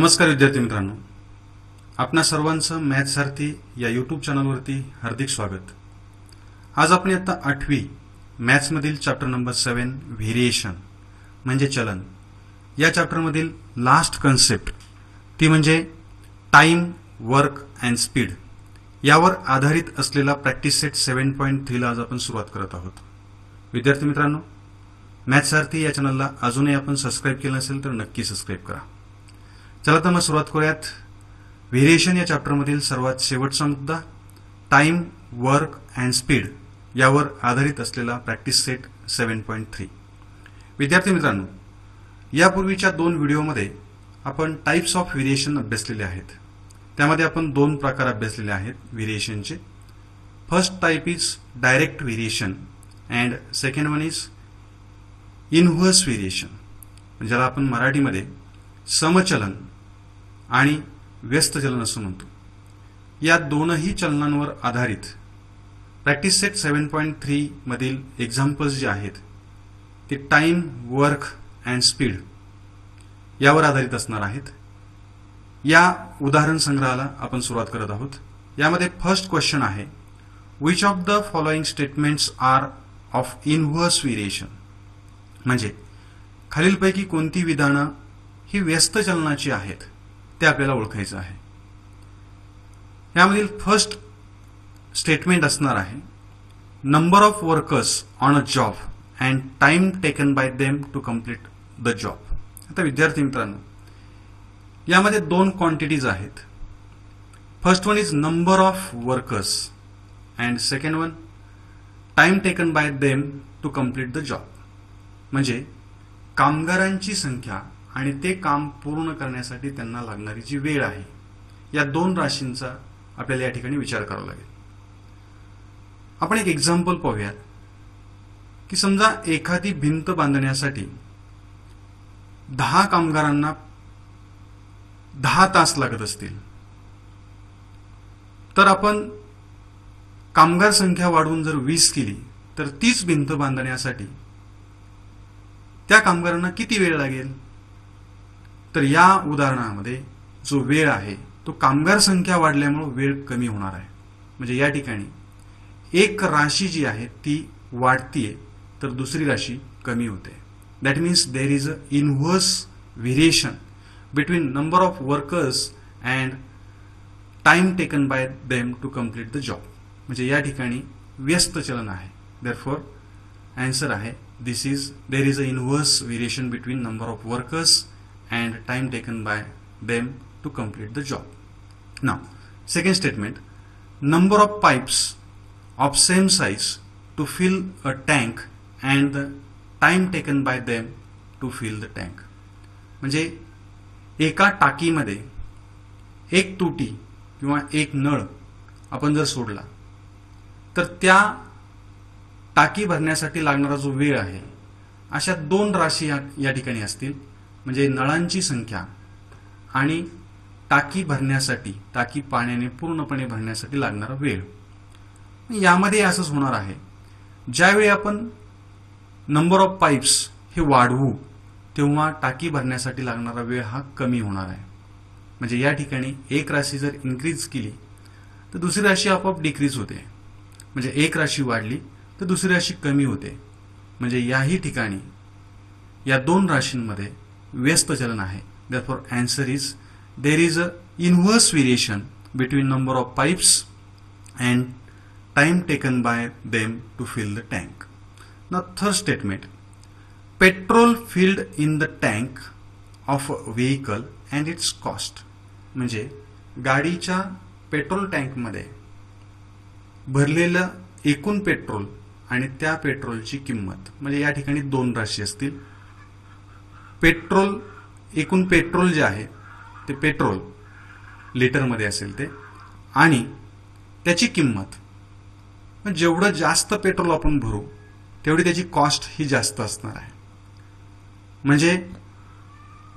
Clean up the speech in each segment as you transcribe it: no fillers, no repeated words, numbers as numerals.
नमस्कार विद्यार्थी मित्रांनो, आपणा सर्वांचं मॅथ सारथी या यूट्यूब चॅनलवरती हार्दिक स्वागत। आज आपण आता 8वी मॅथ्स मधील चॅप्टर नंबर 7 व्हेरिएशन म्हणजे चलन या चॅप्टर मधील लास्ट कन्सेप्ट ती म्हणजे टाइम, वर्क अँड स्पीड यावर आधारित असलेला प्रॅक्टिस सेट 7.3 ला आज आपण सुरुवात करत आहोत। विद्यार्थी मित्रांनो, मॅथ सारथी या चॅनलला अजूनही आपण सबस्क्राइब केलं नसेल तर नक्की सबस्क्राइब करा। चला तर मग सुरुवात करूयात। व्हेरिएशन या चॅप्टर मधील सर्वात शेवटचा मुद्दा टाइम, वर्क अँड स्पीड यावर आधारित असलेला प्रॅक्टिस सेट 7.3। विद्यार्थी मित्रांनो, यापूर्वीच्या 2 व्हिडिओमध्ये आपण टाइप्स ऑफ व्हेरिएशन अभ्यासलेले आहेत। त्यामध्ये आपण 2 प्रकार अभ्यासलेले आहेत व्हेरिएशनचे। First type is direct variation and second one is inverse variation, ज्याला आपण मराठीमध्ये समचलन आणि व्यस्त चलन असं म्हणतो। या दोनही चलनांवर आधारित प्रॅक्टिस सेट 7.3 मधील एक्झाम्पल्स जे आहेत ते टाइम, वर्क अँड स्पीड यावर आधारित असणार आहेत। या उदाहरण संग्रहाला आपण सुरुवात करत आहोत। यामध्ये फर्स्ट क्वेश्चन आहे, which of the following statements are of inverse variation, म्हणजे खालीलपैकी कोणती विधानं ही व्यस्त चलनाची आहेत ते आपल्याला ओळखायचं आहे। यामधील फर्स्ट स्टेटमेंट असणार आहे, number of workers on a job and time taken by them to complete the job. आता विद्यार्थी मित्रांनो, यामध्ये 2 क्वांटिटीज आहेत। First one is number of workers and second one time taken by them to complete the job, म्हणजे कामगारांची संख्या आणि ते काम पूर्ण करण्यासाठी त्यांना लागणारी जी वेळ आहे, या 2 राशींचा आपल्याला या ठिकाणी विचार करावा लागेल। आपण एक एक्झाम्पल पाहूया की समजा एखादी भिंत बांधण्यासाठी 10 कामगारांना 10 तास लागत असतील, तर आपण कामगार संख्या वाढवून जर 20 केली तर तीच भिंत बांधण्यासाठी त्या कामगारांना किती वेळ लागेल? तर या उदाहरणामध्ये जो वेळ आहे तो कामगार संख्या वाढल्यामुळे वेळ कमी होणार आहे। म्हणजे या ठिकाणी एक राशी जी आहे ती वाढतीये तर दुसरी राशी कमी होते। That means there is a inverse variation between number of workers and time taken by them to complete the job, म्हणजे या ठिकाणी व्यस्त चलन आहे। देअरफॉर आन्सर आहे this is there is a inverse variation between number of workers and time taken by them to complete the job. Now, second statement, number of pipes of same size to fill a tank and the time taken by them to fill the tank. म्हणजे एका टाकीमध्ये एक तुटी किंवा एक नळ आपण जर सोडला तर त्या टाकी भरण्यासाठी लागणारा जो वेळ आहे अशा 2 राशी या ठिकाणी असतील, म्हणजे नळांची संख्या आणि टाकी भरण्यासाठी, टाकी पाण्याने पूर्णपणे भरण्यासाठी लागणारा वेळ। यामध्ये असंच होणार आहे, ज्यावेळी आपण नंबर ऑफ पाइप्स हे वाढवू तेव्हा टाकी भरण्यासाठी लागणारा वेळ हा कमी होणार आहे। म्हणजे या ठिकाणी एक राशी जर इन्क्रीज केली तर दुसरी राशी आपोआप डिक्रीज होते, म्हणजे एक राशी वाढली तर दुसरी राशी कमी होते। म्हणजे याही ठिकाणी या 2 राशींमध्ये व्यस्त चलन आहे। Therefore, answer is there is a inverse variation between number of pipes and time taken by them to fill the tank. Now, third statement, petrol filled in the tank of a vehicle and its cost, म्हणजे गाडीच्या petrol टँकमध्ये भरलेलं एकूण petrol आणि त्या पेट्रोलची किंमत, म्हणजे या ठिकाणी 2 राशी असतील। पेट्रोल, एकूण पेट्रोल जे आहे ते पेट्रोल लिटरमध्ये असेल ते, आणि त्याची किंमत, जेवढं जास्त पेट्रोल आपण भरू तेवढी त्याची कॉस्ट ही जास्त असणार आहे। म्हणजे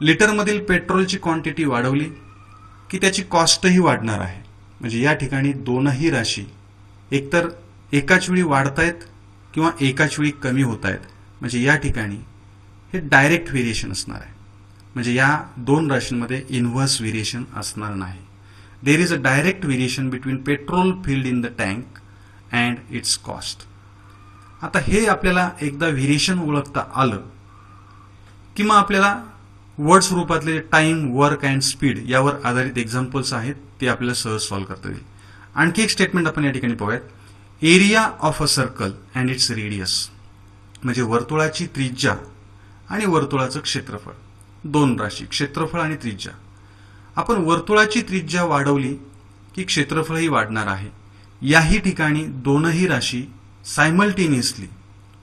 लिटरमधील पेट्रोलची क्वांटिटी वाढवली की त्याची कॉस्टही वाढणार आहे। म्हणजे या ठिकाणी दोनही राशी एकतर एकाच वेळी वाढतायत किंवा एकाच वेळी कमी होत आहेत। म्हणजे या ठिकाणी हे डायरेक्ट व्हेरिएशन असणार आहे। म्हणजे या दोन राशींमध्ये इन्व्हर्स व्हेरिएशन असणार नाही. देर is a direct variation between petrol filled in the tank and it's cost. आता हे आपल्याला एकदा व्हेरिएशन ओळखता आलं की मग आपल्याला वर्ड स्वरूपातले टाइम, वर्क अँड स्पीड यावर आधारित एक्झाम्पल्स आहेत ते आपल्याला सहज सॉल्व्ह करता येईल. आणखी एक स्टेटमेंट आपण या ठिकाणी पाहूयात. Area of a circle and its radius, म्हणजे वर्तुळाची त्रिज्या आणि वर्तुळाचं क्षेत्रफळ. दोन राशी, क्षेत्रफळ आणि त्रिज्या. आपण वर्तुळाची त्रिज्या वाढवली की क्षेत्रफळही वाढणार आहे. याही ठिकाणी दोनही राशी सायमल्टेनियसली,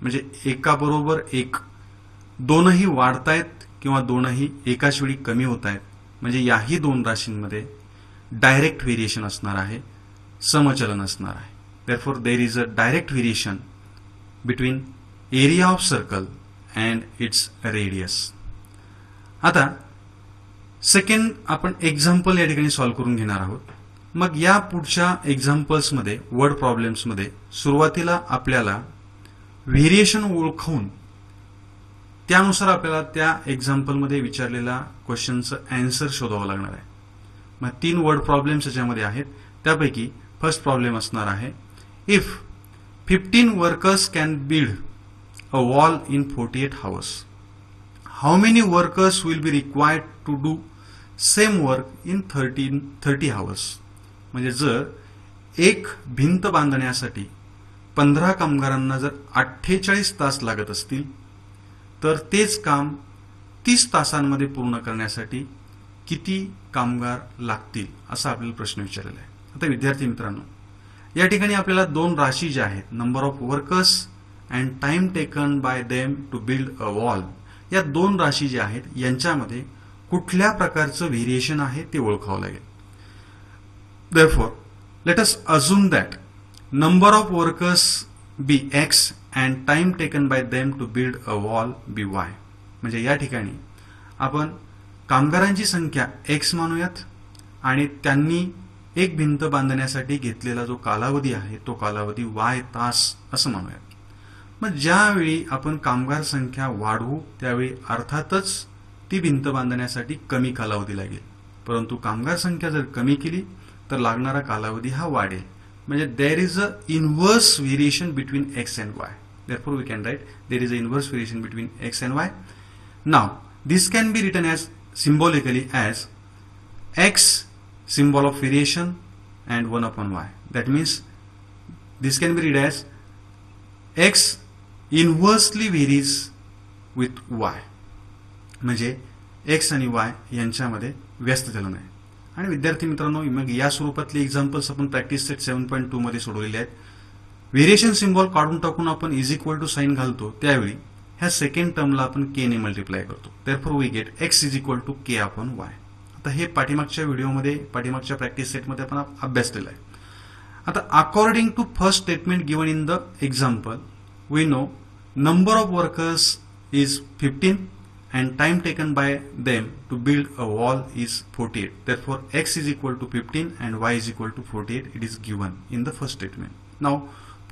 म्हणजे एकाबरोबर एक, दोनही वाढतायत किंवा दोनही एकाच वेळी कमी होत आहेत. म्हणजे याही दोन राशींमध्ये डायरेक्ट व्हेरिएशन असणार आहे, समचलन असणार आहे. therefore there is a direct variation between area of circle and its radius. आता सेकंड आपण एक्झाम्पल या ठिकाणी सॉल्व्ह करून घेणार आहोत. मग या पुढच्या एक्झाम्पल्समध्ये, वर्ड प्रॉब्लेम्समध्ये सुरुवातीला आपल्याला व्हेरिएशन ओळखून त्यानुसार आपल्याला त्या एक्झाम्पलमध्ये विचारलेला क्वेश्चनचं अँसर शोधावं लागणार आहे. मग 3 वर्ड प्रॉब्लेम्स याच्यामध्ये आहेत. त्यापैकी फर्स्ट प्रॉब्लेम असणार आहे, if 15 workers can build a wall in 48 hours, how many workers will be required to do same work in 30 hours. म्हणजे जर एक भिंत बांधण्यासाठी 15 कामगारांना जर 48 तास लागत असतील तर तेच काम 30 तासांमध्ये पूर्ण करण्यासाठी किती कामगार लागतील, असा आपल्याला प्रश्न विचारलेला आहे. आता विद्यार्थी मित्रांनो, या ठिकाणी आपल्याला दोन राशी ज्या आहेत, number of workers and time taken by them to build a wall, या दोन राशी ज्या आहेत यांच्यामध्ये कुठल्या प्रकारचं व्हेरिएशन आहे ते ओळखावं लागेल. therefore let us assume that number of workers be x and time taken by them to build a wall be y. म्हणजे या ठिकाणी आपण कामगारांची संख्या x मानूयात आणि त्यांनी एक भिंत बांधण्यासाठी घेतलेला जो कालावधी आहे तो कालावधी y तास असं मानूयात. मग ज्यावेळी आपण कामगार संख्या वाढवू त्यावेळी अर्थातच ती भिंत बांधण्यासाठी कमी कालावधी लागेल, परंतु कामगार संख्या जर कमी केली तर लागणारा कालावधी हा वाढेल. म्हणजे देर is a inverse variation between x and y. therefore we can write there is a inverse variation between x and y. now this can be written as symbolically as x symbol of variation and 1 upon y. that means this can be read as x inversely varies with y. म्हणजे x आणि y यांच्यामध्ये व्यस्त चलन आहे. आणि विद्यार्थी मित्रांनो, मग या स्वरूपातले एक्झाम्पल्स आपण प्रॅक्टिस सेट 7.2 मध्ये सोडवलेले आहेत. व्हेरिएशन सिम्बॉल काढून टाकून आपण इज इक्वल टू साइन घालतो, त्यावेळी ह्या सेकंड टर्मला आपण k ने मल्टिप्लाय करतो. therefore we get x is equal to k upon y. आता हे पाठीमागच्या व्हिडिओमध्ये, पाठीमागच्या प्रॅक्टिस सेटमध्ये आपण अभ्यासलेलं आहे. आता according to first statement given in the example, we know number of workers is 15 and time taken by them to build a wall is 48. therefore x is equal to 15 and y is equal to 48. it is given in the first statement. now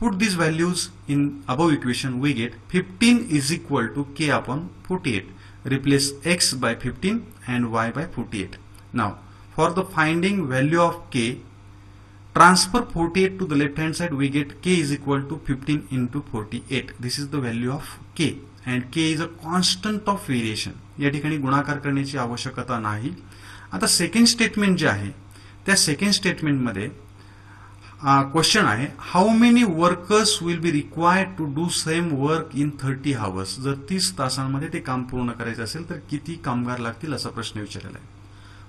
put these values in above equation. we get 15 is equal to k upon 48. replace x by 15 and y by 48. now for the finding value of k, transfer 48 to the left hand side. we get k is equal to 15 into 48. this is the value of k and k is a constant of variation. या ठिकाणी गुणाकार करण्याची आवश्यकता नाही. आता second statement जे आहे त्या सेकंड स्टेटमेंटमध्ये क्वेश्चन आहे, how many workers will be required to do same work in 30 hours. जर 30 तासांमध्ये ते काम पूर्ण करायचं असेल तर किती कामगार लागतील असा प्रश्न विचारलेला आहे.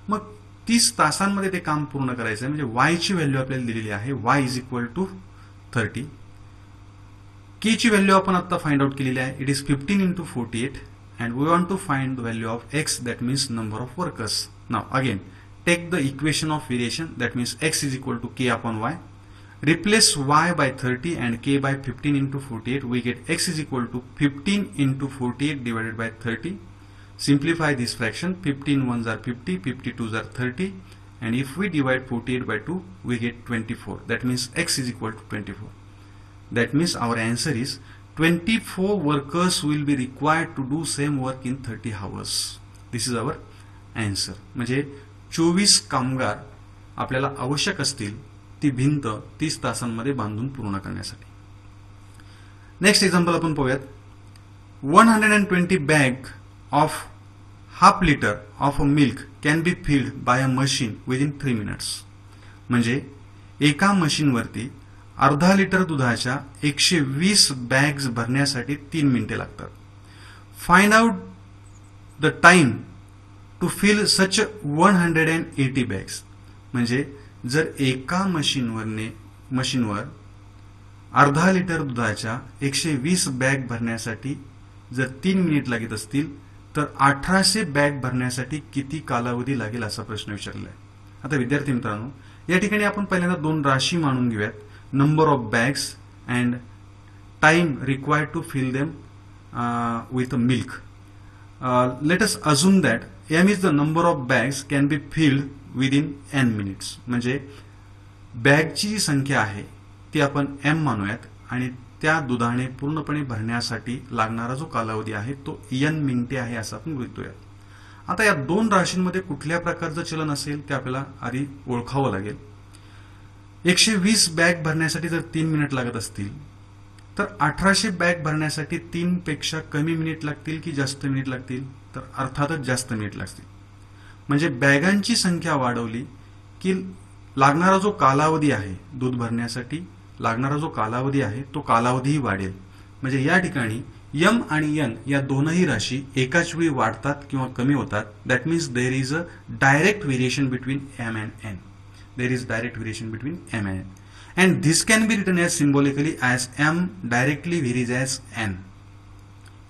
मग 30 तासांमध्ये ते काम पूर्ण करायचं आहे म्हणजे y ची व्हॅल्यू आपल्याला दिलेली आहे, y is equal to 30. k ची व्हॅल्यू आपण आता फाइंड आउट केलेली आहे, it is 15 into 48 and we want to find the value of x, that means number of workers. now again take the equation of variation, that means x is equal to k upon y. replace y by 30 and k by 15 into 48. we get x is equal to 15 into 48 divided by 30. simplify this fraction, 15 ones are 50, 52s are 30, and if we divide 48 by 2 we get 24. that means x is equal to 24. that means our answer is 24 workers will be required to do same work in 30 hours. This is our answer. म्हणजे 24 कामगार आपल्याला आवश्यक असतील ती भिंत 30 तासांमध्ये बांधून पूर्ण करण्यासाठी. नेक्स्ट एक्झाम्पल आपण पाहूयात. 120 bag of half litre of a milk can be filled by a machine within 3 minutes. म्हणजे एका मशीनवरती अर्धा लिटर दुधाच्या 120 बॅग्स भरण्यासाठी 3 मिनिटे लागतात. Find out the time to fill such 180 bags. म्हणजे जर एका मशीनवर अर्धा लिटर दुधाच्या 120 बॅग भरण्यासाठी जर 3 मिनिट लागत असतील तर 1800 बॅग भरण्यासाठी किती कालावधी लागेल असा प्रश्न विचारला आहे. आता विद्यार्थी मित्रांनो, या ठिकाणी आपण पहिल्यांदा 2 राशी मानून घेऊयात. Number of bags and time required to fill them with milk. Let us assume that m is the number of bags can be filled within n minutes. म्हणजे बॅगची जी संख्या आहे ती आपण m मानूयात आणि त्या दुधाने पूर्णपणे भरण्यासाठी लागणारा जो कालावधी आहे तो n मिनिटे आहे असं आपण गृहीत धरूयात. आता या 2 राशींमध्ये कुठल्या प्रकारचं चलन असेल ते आपल्याला आधी ओळखावं लागेल. 120 बॅग भरण्यासाठी जर 3 मिनिट लागत असतील तर 1800 बॅग भरण्यासाठी 3 पेक्षा कमी मिनिट लागतील की जास्त मिनिट लागतील? तर अर्थातच जास्त मिनिट लागतील. म्हणजे बॅगांची संख्या वाढवली की लागणारा जो कालावधी आहे दूध भरण्यासाठी लागणारा जो कालावधी आहे तो कालावधीही वाढेल. म्हणजे या ठिकाणी m आणि n या दोनही राशी एकाच वेळी वाढतात किंवा कमी होतात. That means there is a direct variation between m and n. There is direct variation between m and n, and this can be written as symbolically as m directly varies as n.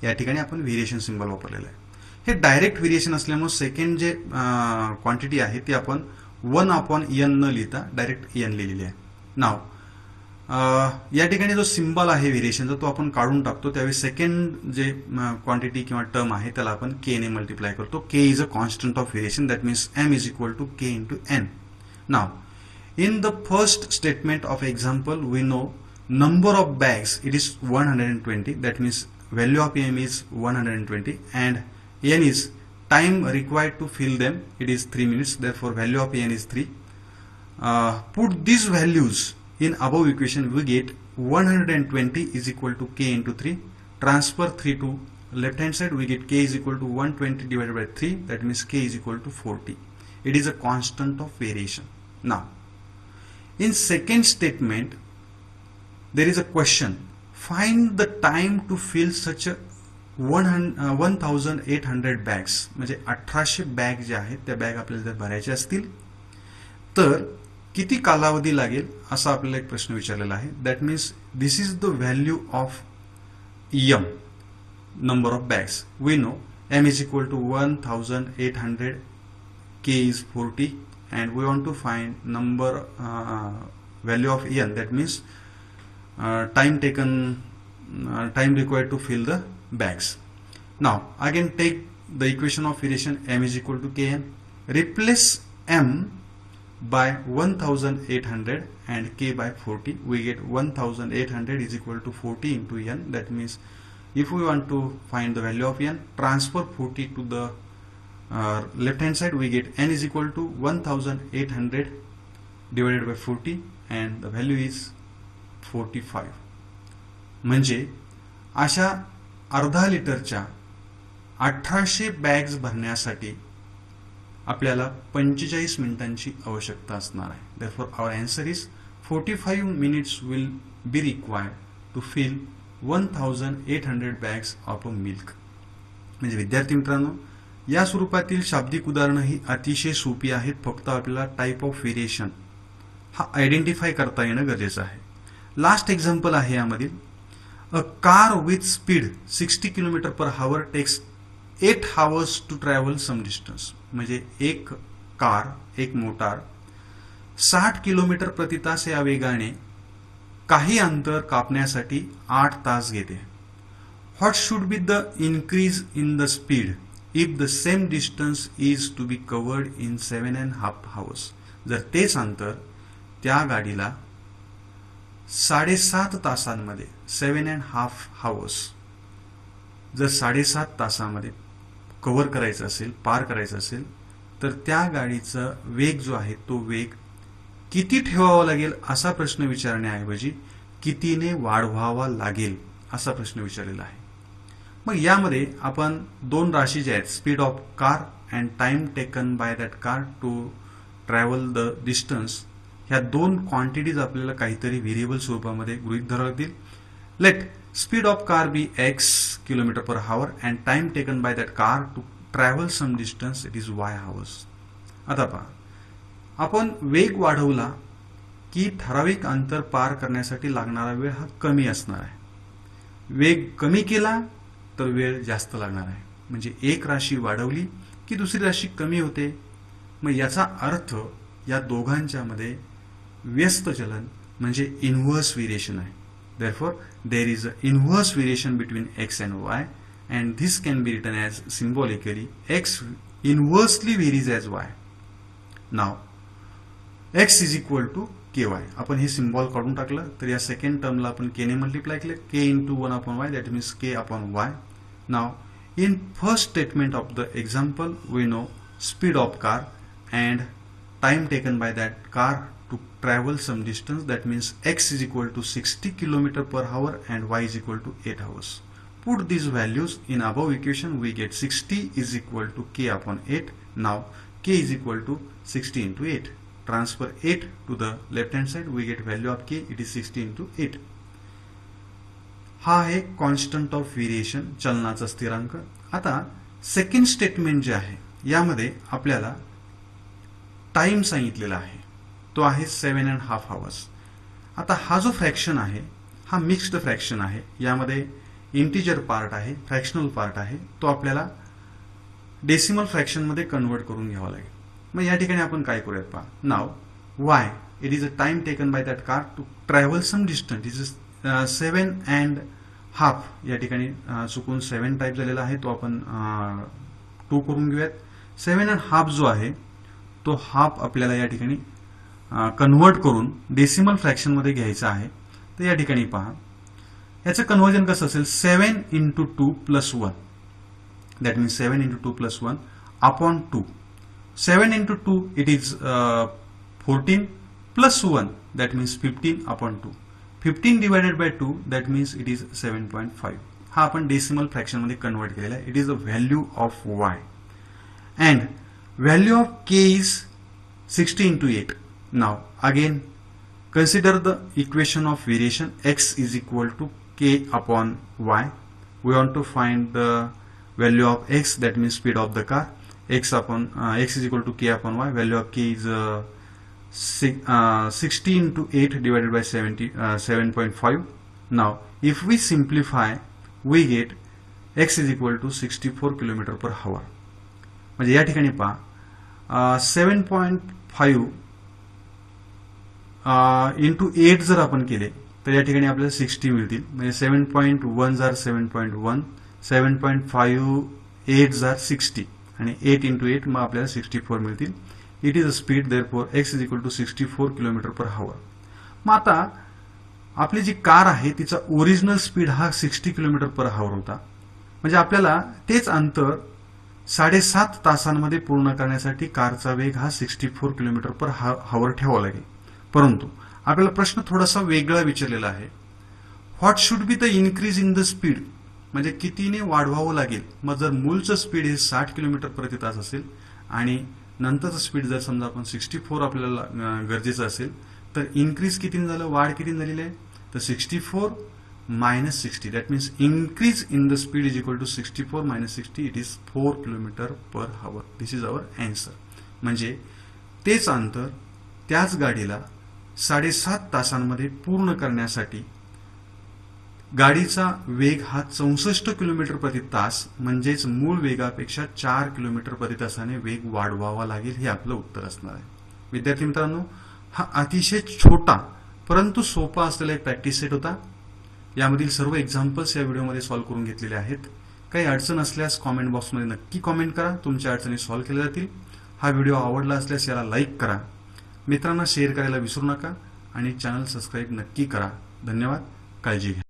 या ठिकाणी आपण variation symbol वापरलेलं आहे. हे direct variation असल्यामुळे second जे quantity आहे ती आपण 1/n न लिहिता डायरेक्ट n लिहिलेली आहे. नाव या ठिकाणी जो सिंबल आहे व्हेरिएशनचा तो आपण काढून टाकतो. त्यावेळी सेकंड जे क्वांटिटी किंवा टर्म आहे त्याला आपण k ने मल्टिप्लाय करतो. k is a constant of variation. That means m is equal to k into n. Now, in the first statement of example, we know number of bags, it is 120. That means value of m is 120 and n is time required to fill them. It is 3 minutes. Therefore, value of n is 3. Put these values in above equation. We get 120 is equal to k into 3. Transfer 3 to left hand side. We get k is equal to 120 divided by 3. That means k is equal to 40. It is a constant of variation. Now, in second statement, there is a question. Find the time to fill such a 1800 bags. म्हणजे 1800 bag जे आहेत त्या bag आपल्याला जर भरायच्या असतील तर किती कालावधी लागेल असा आपल्याला एक प्रश्न विचारलेला आहे. That means this is the value of m, number of bags. We know m is equal to 1800, k is 40. And we want to find number value of n, that means time required to fill the bags. Now again take the equation of variation m is equal to kn. Replace m by 1800 and k by 40. We get 1800 is equal to 40 into n. That means if we want to find the value of n, transfer 40 to the left hand side. We get n is equal to 1800 divided by 40 and the value is 45. म्हणजे अशा अर्धा लिटरच्या 1800 bags भरण्यासाठी आपल्याला 45 मिनिटांची आवश्यकता असणार आहे. Therefore our answer is 45 minutes will be required to fill 1800 bags of a milk. म्हणजे विद्यार्थी मित्रांनो, या स्वरूपातील शाब्दिक उदाहरणं ही अतिशय सोपी आहेत. फक्त आपल्याला टाइप ऑफ व्हेरिएशन हा आयडेंटिफाय करता येणं गरजेचं आहे. लास्ट एक्झाम्पल आहे यामधील. A car with speed 60 kilometre per hour takes 8 hours to travel some distance. म्हणजे एक मोटार 60 किलोमीटर प्रति तास या वेगाने काही अंतर कापण्यासाठी 8 तास घेते. What should be the increase in the speed if the same distance is to be covered in 7.5 hours. जर तेच अंतर त्या गाडीला 7.5 तासांमध्ये 7.5 hours जर 7.5 तासांमध्ये कव्हर करायचं असेल, पार करायचं असेल, तर त्या गाडीचा वेग जो आहे तो वेग किती ठेवावा लागेल असा प्रश्न विचारण्याऐवजी कितीने वाढवावा लागेल असा प्रश्न विचारलेला आहे. मग यामध्ये आपण दोन राशी ज्या आहेत, speed of car and time taken by that car to travel the distance, ह्या दोन क्वांटिटीज आपल्याला काहीतरी व्हेरिएबल स्वरूपामध्ये गृहीत धरावे लागतील. Let speed of car be x kilometre per hour and time taken by that car to travel some distance it is y hours. आता पहा, आपण वेग वाढवला की ठराविक अंतर पार करण्यासाठी लागणारा वेळ हा कमी असणार आहे. वेग कमी केला तर वेळ जास्त लागणार आहे. म्हणजे एक राशी वाढवली की दुसरी राशी कमी होते. मग याचा अर्थ या दोघांच्या मध्ये व्यस्त चलन म्हणजे इनव्हर्स व्हेरिएशन आहे. Therefore, there is an inverse variation between x and y, and this can be written as symbolically x inversely varies as y. Now, x is equal to ky. आपण हे सिम्बॉल काढून टाकलं तर या second टर्मला आपण k ने multiply केलं, k into 1 upon y, that means k upon y. Now, in first statement of the example, we know speed of car and time taken by that car to travel some distance, that means x is equal to 60 km per hour and y is equal to 8 hours. Put these values in above equation, we get 60 is equal to k upon 8. Now k is equal to 60 into 8. Transfer 8 to the left hand side, we get value of k, it is 60 into 8. हा आहे constant of variation, चलनाचा स्थिरांक. आता second statement जे आहे यामध्ये आपल्याला time सांगितलेला आहे, तो आहे 7.5 hours. आता हा जो फ्रॅक्शन आहे हा मिक्स्ड फ्रॅक्शन आहे. यामध्ये इंटिजर पार्ट आहे, फ्रॅक्शनल पार्ट आहे, तो आपल्याला डेसिमल फ्रॅक्शन मध्ये कन्वर्ट करून घ्यावा लागेल. मग या ठिकाणी आपण काय करूयात पहा. नाव y, it is a time taken by that car to travel some distance, it is 7.5. या ठिकाणी चुकून 7 टाईप झालेला आहे, तो आपण 2 करून घेऊयात. 7.5 जो आहे तो हाफ आपल्याला या ठिकाणी कन्वर्ट करून डेसिमल फ्रॅक्शन मध्ये घ्यायचा आहे. तर या ठिकाणी पहा, याचं कन्वर्जन कसं असेल, 7 into 2 plus 1, that means 7 into 2 plus 1 upon 2. 7 into 2 it is 14 plus 1, that means 15 upon 2. 15 divided by 2, that means it is 7.5. हा आपण डेसिमल फ्रॅक्शन मध्ये कन्वर्ट केलेला आहे. It is the value of y and value of k is 60 into 8. Now again consider the equation of variation, x is equal to k upon y. We want to find the value of x, that means speed of the car. X is equal to k upon y. Value of k is 60 into 8 divided by 7.5. Now if we simplify, we get x is equal to 64 km per hour. म्हणजे या ठिकाणी पहा 7.5 into 8 जर आपण केले तर या ठिकाणी आपल्याला 60 मिळतील. म्हणजे 7.1 जार 7.1, 7.58 जार 60 आणि 8 इंटू 8 मग आपल्याला 64 मिळतील. It is a speed, therefore X is equal to 64 kilometre per hour. मग आता आपली जी कार आहे तिचा ओरिजिनल स्पीड हा 60 किलोमीटर पर हावर होता. म्हणजे आपल्याला तेच अंतर 7.5 तासांमध्ये पूर्ण करण्यासाठी कारचा वेग हा 64 किलोमीटर पर हावर ठेवावा लागेल. परंतु आपल्याला प्रश्न थोडासा वेगळा विचारलेला आहे. What should be the increase in the speed, म्हणजे कितीने वाढवावं लागेल. मग जर मूळचं स्पीड हे 60 किलोमीटर प्रति तास असेल आणि नंतरचं स्पीड जर समजा आपण 64 आपल्याला गरजेचं असेल तर इन्क्रीज किती झालं, वाढ किती झालेली आहे, तर 64 minus 60, that means increase in the speed is equal to 64 minus 60, it is 4 km per hour. This is our answer. म्हणजे तेच अंतर त्याच गाडीला 7.5 तासांमध्ये पूर्ण करण्यासाठी गाडीचा वेग हा 64 किलोमीटर प्रति तास म्हणजेच मूळ वेगापेक्षा 4 किलोमीटर प्रति तासाने वेग वाढवावा लागेल, हे आपलं उत्तर असणार आहे. विद्यार्थी मित्रांनो, हा अतिशय छोटा परंतु सोपा असलेला एक प्रॅक्टिस सेट होता. यामधील सर्व एक्झाम्पल्स या व्हिडिओमध्ये सॉल्व्ह करून घेतलेले आहेत. काही अडचण असल्यास कॉमेंट बॉक्समध्ये नक्की कॉमेंट करा, तुमच्या अडचणी सॉल्व्ह केल्या जातील. हा व्हिडिओ आवडला असल्यास याला लाईक करा, मित्रांना शेअर करायला विसरू नका आणि चॅनल सबस्क्राईब नक्की करा. धन्यवाद, काळजी घ्या.